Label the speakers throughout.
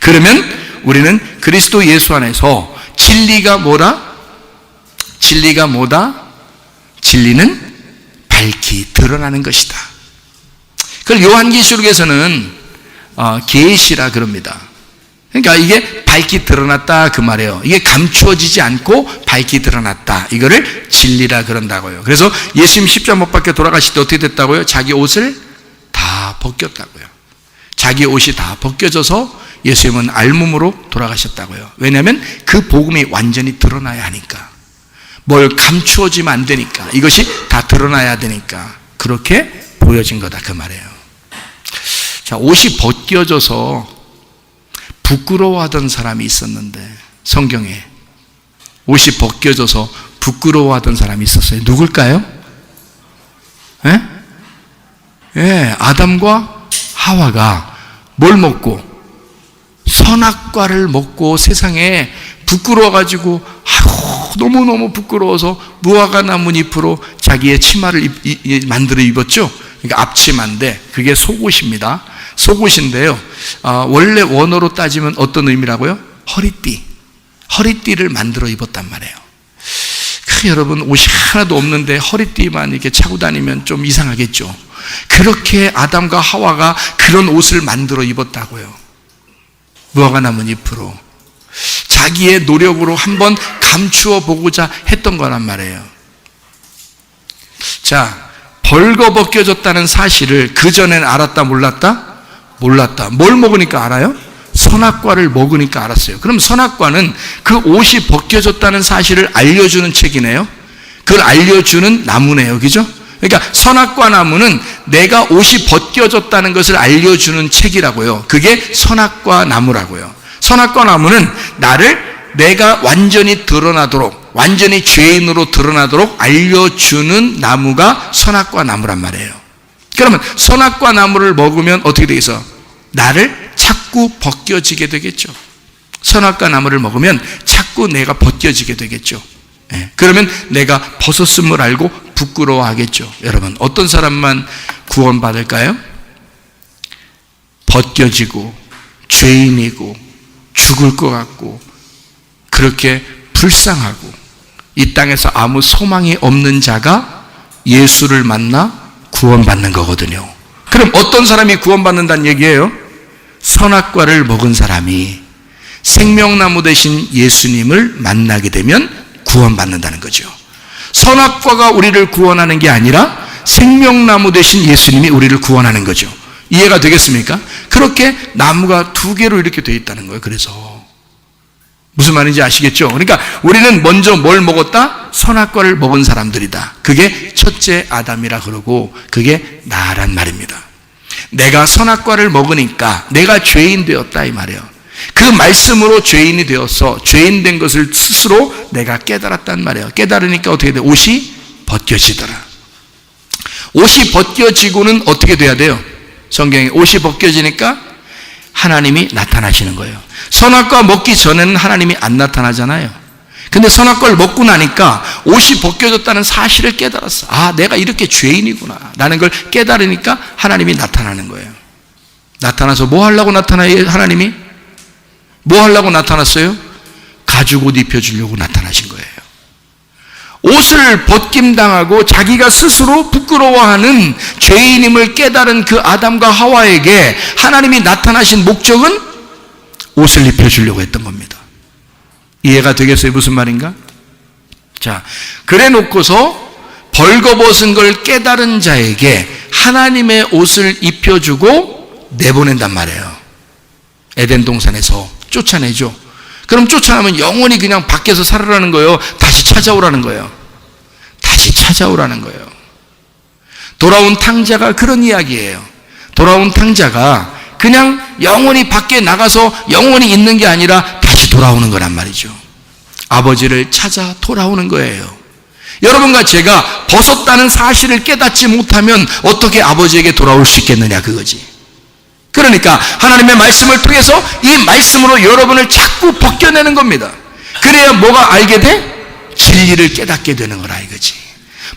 Speaker 1: 그러면 우리는 그리스도 예수 안에서 진리가 뭐다? 진리가 뭐다? 진리는 밝히 드러나는 것이다. 그걸 요한계시록에서는 계시라 그럽니다. 그러니까 이게 밝히 드러났다 그 말이에요. 이게 감추어지지 않고 밝히 드러났다. 이거를 진리라 그런다고요. 그래서 예수님 십자가 못 박혀 돌아가실 때 어떻게 됐다고요? 자기 옷을 다 벗겼다고요. 자기 옷이 다 벗겨져서 예수님은 알몸으로 돌아가셨다고요. 왜냐하면 그 복음이 완전히 드러나야 하니까. 뭘 감추어지면 안 되니까. 이것이 다 드러나야 되니까. 그렇게 보여진 거다 그 말이에요. 자, 옷이 벗겨져서 부끄러워하던 사람이 있었는데, 성경에 옷이 벗겨져서 부끄러워하던 사람이 있었어요. 누굴까요? 아담과 하와가 뭘 먹고? 선악과를 먹고 세상에 부끄러워가지고 너무너무 부끄러워서 무화과 나무 잎으로 자기의 치마를 만들어 입었죠. 그러니까 앞치마인데 그게 속옷입니다. 속옷인데요, 원래 원어로 따지면 어떤 의미라고요? 허리띠를 만들어 입었단 말이에요. 여러분, 옷이 하나도 없는데 허리띠만 이렇게 차고 다니면 좀 이상하겠죠. 그렇게 아담과 하와가 그런 옷을 만들어 입었다고요. 무화과 나무 잎으로 자기의 노력으로 한번 감추어 보고자 했던 거란 말이에요. 자, 벌거벗겨졌다는 사실을 그전엔 알았다 몰랐다? 몰랐다. 뭘 먹으니까 알아요? 선악과를 먹으니까 알았어요. 그럼 선악과는 그 옷이 벗겨졌다는 사실을 알려주는 책이네요. 그걸 알려주는 나무네요. 그죠? 그러니까 선악과 나무는 내가 옷이 벗겨졌다는 것을 알려주는 책이라고요. 그게 선악과 나무라고요. 선악과 나무는 내가 완전히 드러나도록, 완전히 죄인으로 드러나도록 알려주는 나무가 선악과 나무란 말이에요. 그러면 선악과 나무를 먹으면 어떻게 되겠어? 나를 자꾸 벗겨지게 되겠죠. 선악과 나무를 먹으면 자꾸 내가 벗겨지게 되겠죠. 그러면 내가 벗었음을 알고 부끄러워하겠죠. 여러분, 어떤 사람만 구원받을까요? 벗겨지고 죄인이고 죽을 것 같고 그렇게 불쌍하고 이 땅에서 아무 소망이 없는 자가 예수를 만나 구원받는 거거든요. 그럼 어떤 사람이 구원받는다는 얘기예요? 선악과를 먹은 사람이 생명나무 대신 예수님을 만나게 되면 구원받는다는 거죠. 선악과가 우리를 구원하는 게 아니라 생명나무 대신 예수님이 우리를 구원하는 거죠. 이해가 되겠습니까? 그렇게 나무가 두 개로 이렇게 되어 있다는 거예요. 그래서 무슨 말인지 아시겠죠? 그러니까 우리는 먼저 뭘 먹었다? 선악과를 먹은 사람들이다. 그게 첫째 아담이라 그러고 그게 나란 말입니다. 내가 선악과를 먹으니까 내가 죄인 되었다 이 말이에요. 그 말씀으로 죄인이 되어서 죄인 된 것을 스스로 내가 깨달았단 말이에요. 깨달으니까 어떻게 돼? 옷이 벗겨지더라. 옷이 벗겨지고는 어떻게 돼야 돼요? 성경에 옷이 벗겨지니까 하나님이 나타나시는 거예요. 선악과 먹기 전에는 하나님이 안 나타나잖아요. 근데 선악과를 먹고 나니까 옷이 벗겨졌다는 사실을 깨달았어. 아, 내가 이렇게 죄인이구나 라는 걸 깨달으니까 하나님이 나타나는 거예요. 나타나서 뭐 하려고 나타나요? 하나님이 뭐 하려고 나타났어요? 가죽 옷 입혀주려고 나타나신 거예요. 옷을 벗김당하고 자기가 스스로 부끄러워하는 죄인임을 깨달은 그 아담과 하와에게 하나님이 나타나신 목적은 옷을 입혀주려고 했던 겁니다. 이해가 되겠어요? 무슨 말인가? 자, 그래 놓고서 벌거벗은 걸 깨달은 자에게 하나님의 옷을 입혀주고 내보낸단 말이에요. 에덴 동산에서 쫓아내죠. 그럼 쫓아나면 영원히 그냥 밖에서 살아라는 거예요? 다시 찾아오라는 거예요? 다시 찾아오라는 거예요. 돌아온 탕자가 그런 이야기예요. 돌아온 탕자가 그냥 영원히 밖에 나가서 영원히 있는 게 아니라 다시 돌아오는 거란 말이죠. 아버지를 찾아 돌아오는 거예요. 여러분과 제가 벗었다는 사실을 깨닫지 못하면 어떻게 아버지에게 돌아올 수 있겠느냐 그거지. 그러니까 하나님의 말씀을 통해서 이 말씀으로 여러분을 자꾸 벗겨내는 겁니다. 그래야 뭐가 알게 돼? 진리를 깨닫게 되는 거라 이거지.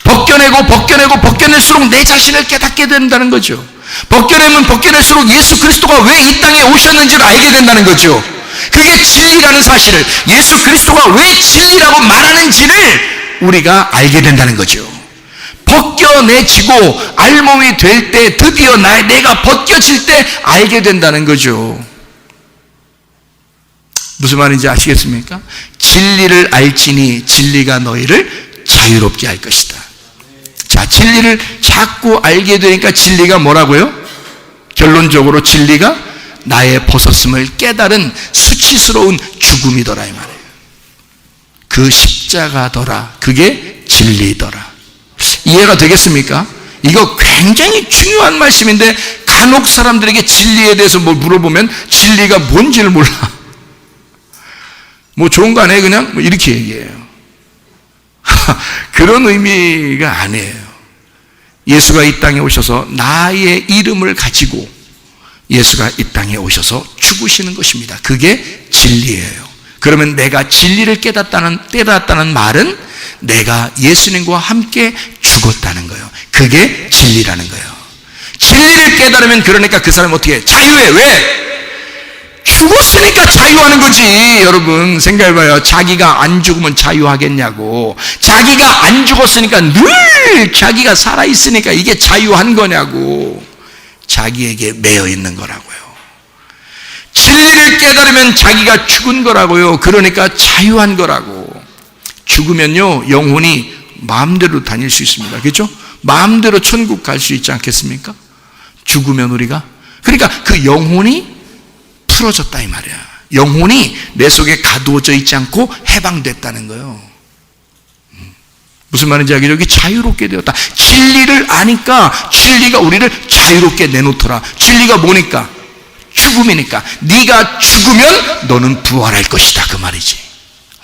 Speaker 1: 벗겨낼수록 내 자신을 깨닫게 된다는 거죠. 벗겨내면 벗겨낼수록 예수 그리스도가 왜 이 땅에 오셨는지를 알게 된다는 거죠. 그게 진리라는 사실을, 예수 그리스도가 왜 진리라고 말하는지를 우리가 알게 된다는 거죠. 벗겨내지고 알몸이 될 때, 드디어 내가 벗겨질 때 알게 된다는 거죠. 무슨 말인지 아시겠습니까? 진리를 알지니 진리가 너희를 자유롭게 할 것이다. 자, 진리를 자꾸 알게 되니까 진리가 뭐라고요? 결론적으로 진리가 나의 벗었음을 깨달은 수치스러운 죽음이더라 이 말이에요. 그 십자가더라. 그게 진리더라. 이해가 되겠습니까? 이거 굉장히 중요한 말씀인데 간혹 사람들에게 진리에 대해서 뭘 물어보면 진리가 뭔지를 몰라. 뭐 좋은 거 아니에요? 그냥 뭐 이렇게 얘기해요. 그런 의미가 아니에요. 예수가 이 땅에 오셔서 나의 이름을 가지고 예수가 이 땅에 오셔서 죽으시는 것입니다. 그게 진리예요. 그러면 내가 진리를 깨닫다는 말은 내가 예수님과 함께 죽었다는 거예요. 그게 진리라는 거예요. 진리를 깨달으면 그러니까 그 사람은 어떻게 해? 자유해. 왜? 죽었으니까 자유하는 거지. 여러분 생각해봐요. 자기가 안 죽으면 자유하겠냐고. 자기가 안 죽었으니까 늘 자기가 살아있으니까 이게 자유한 거냐고. 자기에게 매여 있는 거라고요. 진리를 깨달으면 자기가 죽은 거라고요. 그러니까 자유한 거라고. 죽으면요 영혼이 마음대로 다닐 수 있습니다. 그렇죠? 마음대로 천국 갈 수 있지 않겠습니까? 죽으면 우리가. 그러니까 그 영혼이 풀어졌다 이 말이야. 영혼이 내 속에 가두어져 있지 않고 해방됐다는 거예요. 무슨 말인지 알겠죠? 여기 자유롭게 되었다. 진리를 아니까 진리가 우리를 자유롭게 내놓더라. 진리가 뭐니까? 죽음이니까. 네가 죽으면 너는 부활할 것이다 그 말이지.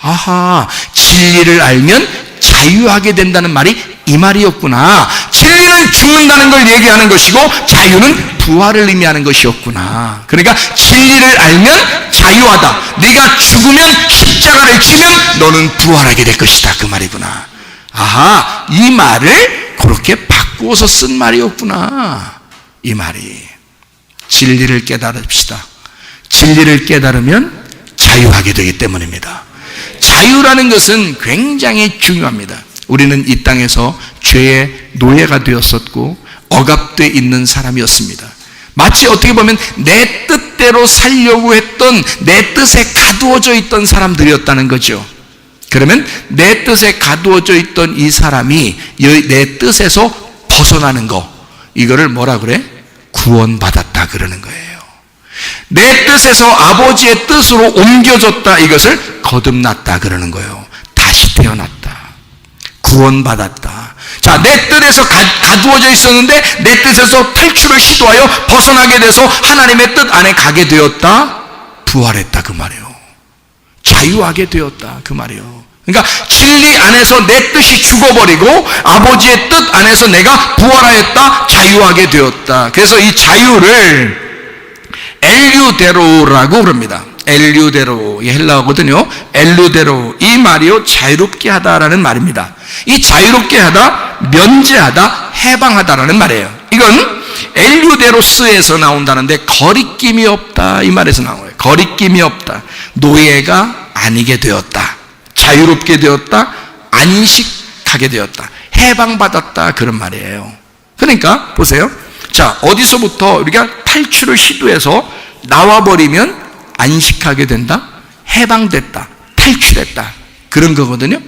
Speaker 1: 아하, 진리를 알면 자유하게 된다는 말이 이 말이었구나. 진리는 죽는다는 걸 얘기하는 것이고 자유는 부활을 의미하는 것이었구나. 그러니까 진리를 알면 자유하다. 네가 죽으면 십자가를 지면 너는 부활하게 될 것이다 그 말이구나. 아하, 이 말을 그렇게 바꾸어서 쓴 말이었구나. 이 말이. 진리를 깨달읍시다. 진리를 깨달으면 자유하게 되기 때문입니다. 자유라는 것은 굉장히 중요합니다. 우리는 이 땅에서 죄의 노예가 되었었고 억압되어 있는 사람이었습니다. 마치 어떻게 보면 내 뜻대로 살려고 했던, 내 뜻에 가두어져 있던 사람들이었다는 거죠. 그러면 내 뜻에 가두어져 있던 이 사람이 내 뜻에서 벗어나는 거, 이거를 뭐라 그래? 구원받았다 그러는 거예요. 내 뜻에서 아버지의 뜻으로 옮겨졌다, 이것을 거듭났다 그러는 거예요. 다시 태어났다. 구원받았다. 자, 내 뜻에서 가두어져 있었는데 내 뜻에서 탈출을 시도하여 벗어나게 돼서 하나님의 뜻 안에 가게 되었다. 부활했다 그 말이에요. 자유하게 되었다 그 말이에요. 그러니까 진리 안에서 내 뜻이 죽어버리고 아버지의 뜻 안에서 내가 부활하였다. 자유하게 되었다. 그래서 이 자유를 엘류데로라고 그럽니다. 엘류데로, 이 헬라어거든요. 엘류데로, 이 말이요 자유롭게 하다라는 말입니다. 이 자유롭게 하다, 면제하다, 해방하다라는 말이에요. 이건 엘류데로스에서 나온다는데 거리낌이 없다 이 말에서 나와요. 거리낌이 없다. 노예가 아니게 되었다. 자유롭게 되었다. 안식하게 되었다. 해방받았다 그런 말이에요. 그러니까 보세요. 자, 어디서부터 우리가 탈출을 시도해서 나와버리면 안식하게 된다, 해방됐다, 탈출했다 그런 거거든요.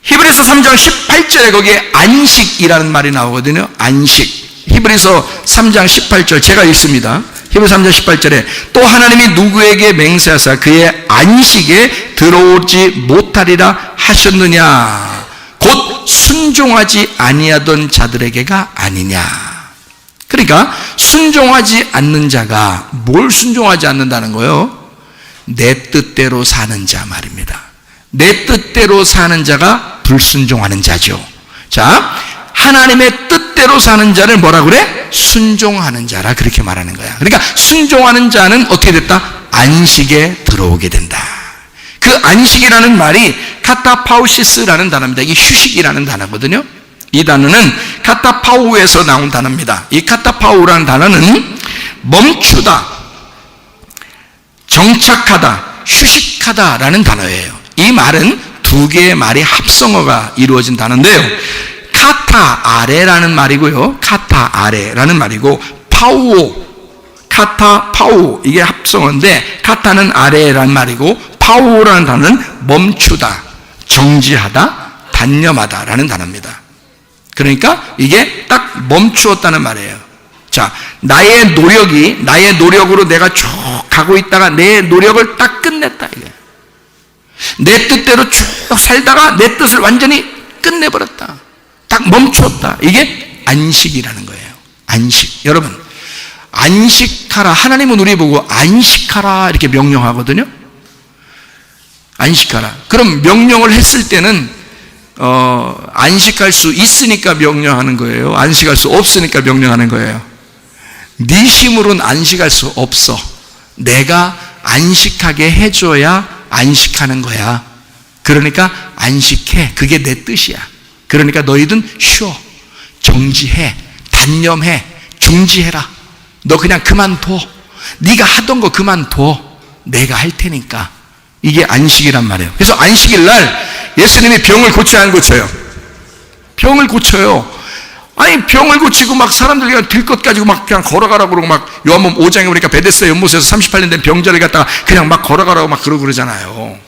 Speaker 1: 히브리서 3장 18절에 거기에 안식이라는 말이 나오거든요. 안식. 히브리서 3장 18절 제가 읽습니다. 히브리서 3장 18절에 또 하나님이 누구에게 맹세하사 그의 안식에 들어오지 못하리라 하셨느냐, 곧 순종하지 아니하던 자들에게가 아니냐. 그러니까 순종하지 않는 자가 뭘 순종하지 않는다는 거예요? 내 뜻대로 사는 자 말입니다. 내 뜻대로 사는 자가 불순종하는 자죠. 자, 하나님의 뜻대로 사는 자를 뭐라 그래? 순종하는 자라 그렇게 말하는 거야. 그러니까 순종하는 자는 어떻게 됐다? 안식에 들어오게 된다. 그 안식이라는 말이 카타파우시스라는 단어입니다. 이게 휴식이라는 단어거든요. 이 단어는 카타파우에서 나온 단어입니다. 이 카타파우라는 단어는 멈추다, 정착하다, 휴식하다라는 단어예요. 이 말은 두 개의 말이 합성어가 이루어진 단어인데요. 카타 아래라는 말이고요. 카타 아래라는 말이고, 파우오, 카타 파우, 이게 합성어인데, 카타는 아래라는 말이고, 파우오라는 단어는 멈추다, 정지하다, 단념하다라는 단어입니다. 그러니까 이게 딱 멈추었다는 말이에요. 자, 나의 노력으로 내가 쭉 가고 있다가 내 노력을 딱 끝냈다, 이게. 내 뜻대로 쭉 살다가 내 뜻을 완전히 끝내버렸다. 딱 멈추었다. 이게 안식이라는 거예요. 안식. 여러분, 안식하라. 하나님은 우리 보고 안식하라 이렇게 명령하거든요. 안식하라. 그럼 명령을 했을 때는 안식할 수 있으니까 명령하는 거예요? 안식할 수 없으니까 명령하는 거예요? 네 힘으로는 안식할 수 없어. 내가 안식하게 해줘야 안식하는 거야. 그러니까 안식해. 그게 내 뜻이야. 그러니까 너희든 쉬어, 정지해, 단념해, 중지해라. 너 그냥 그만둬. 네가 하던 거 그만둬. 내가 할 테니까. 이게 안식이란 말이에요. 그래서 안식일 날 예수님이 병을 고쳐야 안 고쳐요? 병을 고쳐요. 아니, 병을 고치고 막 사람들 그냥 들것 가지고 막 그냥 걸어가라고 그러고, 막 요한복음 5장에 보니까 베데스다 연못에서 38년 된 병자를 갖다가 그냥 막 걸어가라고 막 그러고 그러잖아요.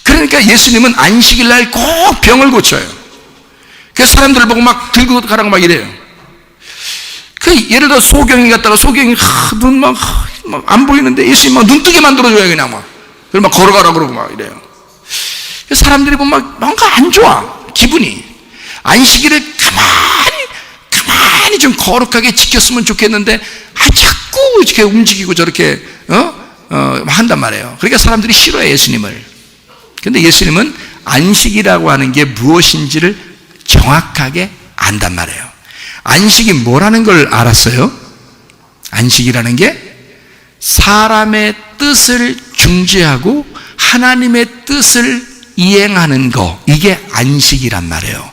Speaker 1: 그러니까 예수님은 안식일 날 꼭 병을 고쳐요. 그래서 사람들을 보고 막 들고 가라고 막 이래요. 예를 들어 소경이 갔다가 소경이 눈 막 안 보이는데 예수님 막 눈 뜨게 만들어줘요, 그냥 막. 그럼 막 걸어가라고 그러고 막 이래요. 사람들이 보면 막 뭔가 안 좋아, 기분이. 안식일을 가만히 좀 거룩하게 지켰으면 좋겠는데, 자꾸 이렇게 움직이고 저렇게, 한단 말이에요. 그러니까 사람들이 싫어해, 예수님을. 근데 예수님은 안식이라고 하는 게 무엇인지를 정확하게 안단 말이에요. 안식이 뭐라는 걸 알았어요? 안식이라는 게 사람의 뜻을 중지하고 하나님의 뜻을 이행하는 거, 이게 안식이란 말이에요.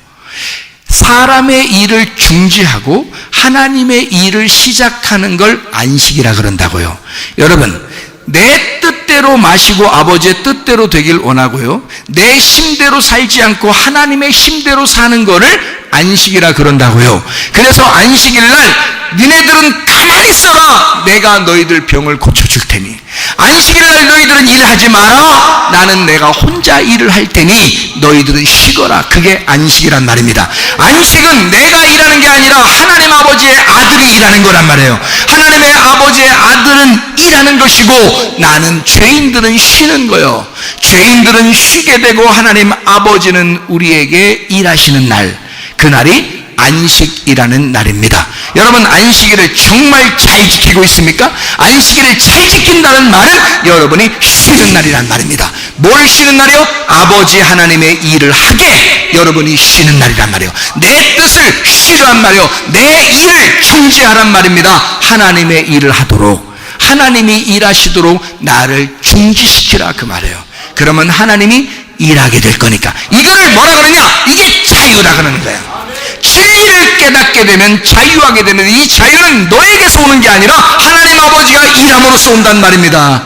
Speaker 1: 사람의 일을 중지하고 하나님의 일을 시작하는 걸 안식이라 그런다고요. 여러분, 내 뜻대로 마시고 아버지의 뜻대로 되길 원하고요, 내 힘대로 살지 않고 하나님의 힘대로 사는 거를 안식이라 그런다고요. 그래서 안식일날 니네들은 가만히 있어라. 내가 너희들 병을 고쳐줄 테니. 안식일날 너희들은 일하지 마라. 나는 내가 혼자 일을 할 테니 너희들은 쉬거라. 그게 안식이란 말입니다. 안식은 내가 일하는 게 아니라 하나님 아버지의 아들이 일하는 거란 말이에요. 하나님의 아버지의 아들은 일하는 것이고 나는, 죄인들은 쉬는 거예요. 죄인들은 쉬게 되고 하나님 아버지는 우리에게 일하시는 날, 그날이 안식이라는 날입니다. 여러분, 안식일을 정말 잘 지키고 있습니까? 안식일을 잘 지킨다는 말은 여러분이 쉬는 날이란 말입니다. 뭘 쉬는 날이요? 아버지 하나님의 일을 하게 여러분이 쉬는 날이란 말이에요. 내 뜻을 쉬란 말이에요. 내 일을 중지하란 말입니다. 하나님의 일을 하도록, 하나님이 일하시도록 나를 중지시키라, 그 말이에요. 그러면 하나님이 일하게 될 거니까. 이거를 뭐라 그러냐? 이게 자유라 그러는 거예요. 진리를 깨닫게 되면, 자유하게 되면, 이 자유는 너에게서 오는 게 아니라 하나님 아버지가 일함으로써 온단 말입니다.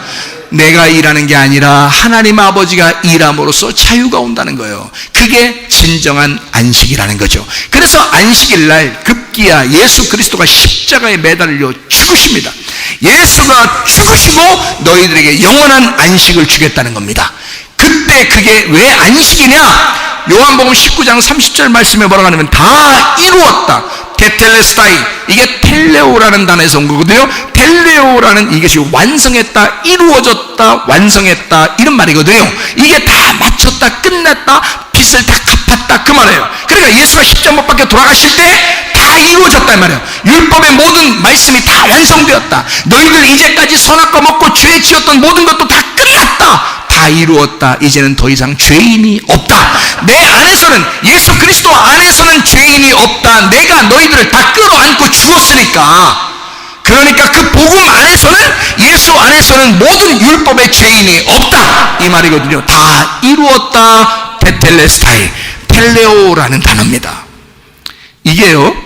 Speaker 1: 내가 일하는 게 아니라 하나님 아버지가 일함으로써 자유가 온다는 거예요. 그게 진정한 안식이라는 거죠. 그래서 안식일날 급기야 예수 그리스도가 십자가에 매달려 죽으십니다. 예수가 죽으시고 너희들에게 영원한 안식을 주겠다는 겁니다. 그때 그게 왜 안식이냐? 요한복음 19장 30절 말씀에 뭐라고 하냐면, 다 이루었다. 테텔레스타이, 이게 텔레오라는 단어에서 온 거거든요. 텔레오라는 이것이 완성했다, 이루어졌다, 완성했다, 이런 말이거든요. 이게 다 마쳤다, 끝냈다, 빚을 다 갚았다, 그 말이에요. 그러니까 예수가 십자가 못 박혀 돌아가실 때 다 이루어졌다, 이 말이에요. 율법의 모든 말씀이 다 완성되었다. 너희들 이제까지 선악과 먹고 죄 지었던 모든 것도 다 끝났다, 다 이루었다. 이제는 더 이상 죄인이 없다. 내 안에서는, 예수 그리스도 안에서는 죄인이 없다. 내가 너희들을 다 끌어안고 주었으니까. 그러니까 그 복음 안에서는, 예수 안에서는 모든 율법의 죄인이 없다, 이 말이거든요. 다 이루었다. 테텔레스타이. 텔레오라는 단어입니다. 이게요,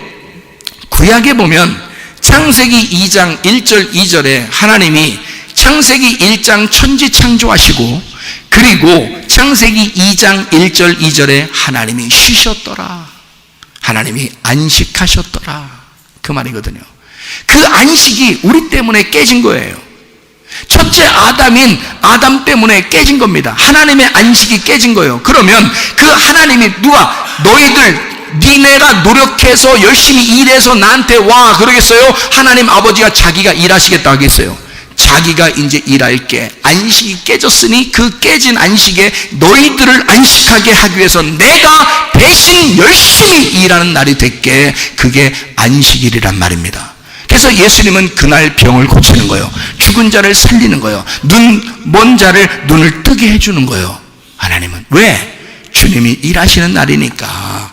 Speaker 1: 구약에 보면 창세기 2장 1절 2절에 하나님이 창세기 1장 천지 창조하시고, 그리고 창세기 2장 1절 2절에 하나님이 쉬셨더라, 하나님이 안식하셨더라, 그 말이거든요. 그 안식이 우리 때문에 깨진 거예요. 첫째 아담인 아담 때문에 깨진 겁니다. 하나님의 안식이 깨진 거예요. 그러면 그 하나님이 너희들 니네가 노력해서 열심히 일해서 나한테 와 그러겠어요? 하나님 아버지가 자기가 일하시겠다 하겠어요? 자기가 이제 일할게. 안식이 깨졌으니 그 깨진 안식에 너희들을 안식하게 하기 위해서 내가 대신 열심히 일하는 날이 됐게. 그게 안식일이란 말입니다. 그래서 예수님은 그날 병을 고치는 거예요. 죽은 자를 살리는 거예요. 먼 자를 눈을 뜨게 해주는 거예요. 하나님은 왜? 주님이 일하시는 날이니까,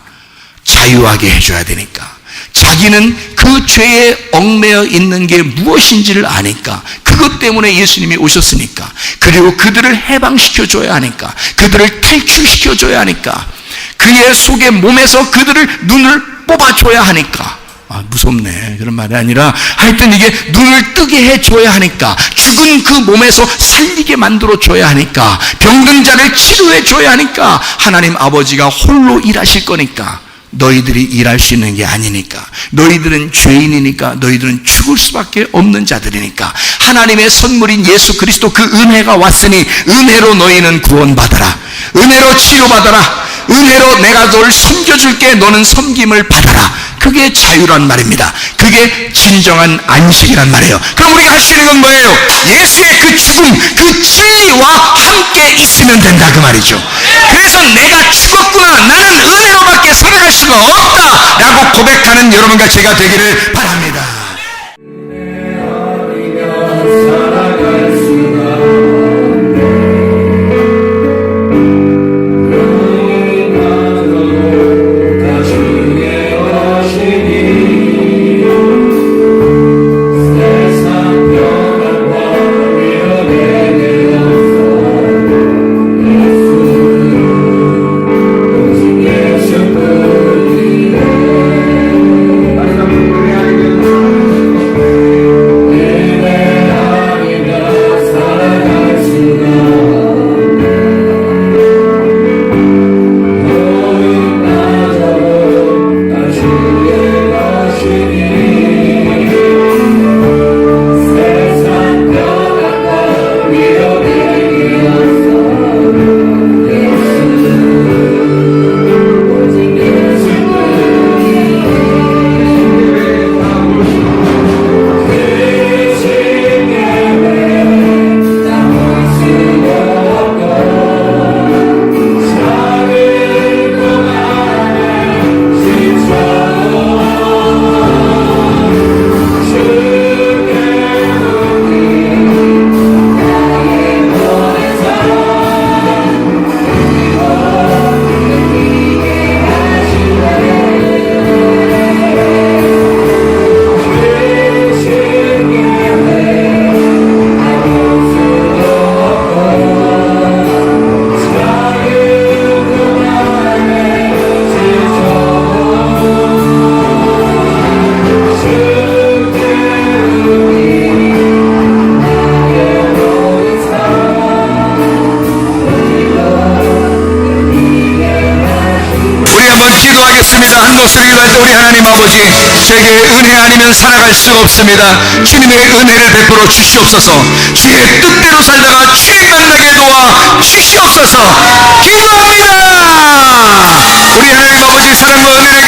Speaker 1: 자유하게 해줘야 되니까. 자기는 그 죄에 얽매여 있는 게 무엇인지를 아니까, 그것 때문에 예수님이 오셨으니까, 그리고 그들을 해방시켜줘야 하니까, 그들을 탈출시켜줘야 하니까, 그의 속의 몸에서 그들을 눈을 뽑아줘야 하니까. 무섭네, 그런 말이 아니라 하여튼 이게 눈을 뜨게 해줘야 하니까, 죽은 그 몸에서 살리게 만들어줘야 하니까, 병든 자를 치료해줘야 하니까, 하나님 아버지가 홀로 일하실 거니까. 너희들이 일할 수 있는 게 아니니까, 너희들은 죄인이니까, 너희들은 죽을 수밖에 없는 자들이니까, 하나님의 선물인 예수 그리스도 그 은혜가 왔으니 은혜로 너희는 구원받아라, 은혜로 치료받아라, 은혜로 내가 너를 섬겨줄게, 너는 섬김을 받아라. 그게 자유란 말입니다. 그게 진정한 안식이란 말이에요. 그럼 우리가 할 수 있는 건 뭐예요? 예수의 그 죽음, 그 진리와 함께 있으면 된다, 그 말이죠. 그래서 내가 죽었구나, 나는 은혜로밖에 살아갈 수가 없다 라고 고백하는 여러분과 제가 되기를 바랍니다. 한 목소리 기도할 때, 우리 하나님 아버지, 저에게 은혜 아니면 살아갈 수가 없습니다. 주님의 은혜를 베풀어 주시옵소서. 주의 뜻대로 살다가 주님 만나게 도와 주시옵소서. 기도합니다. 우리 하나님 아버지 사랑과 은혜를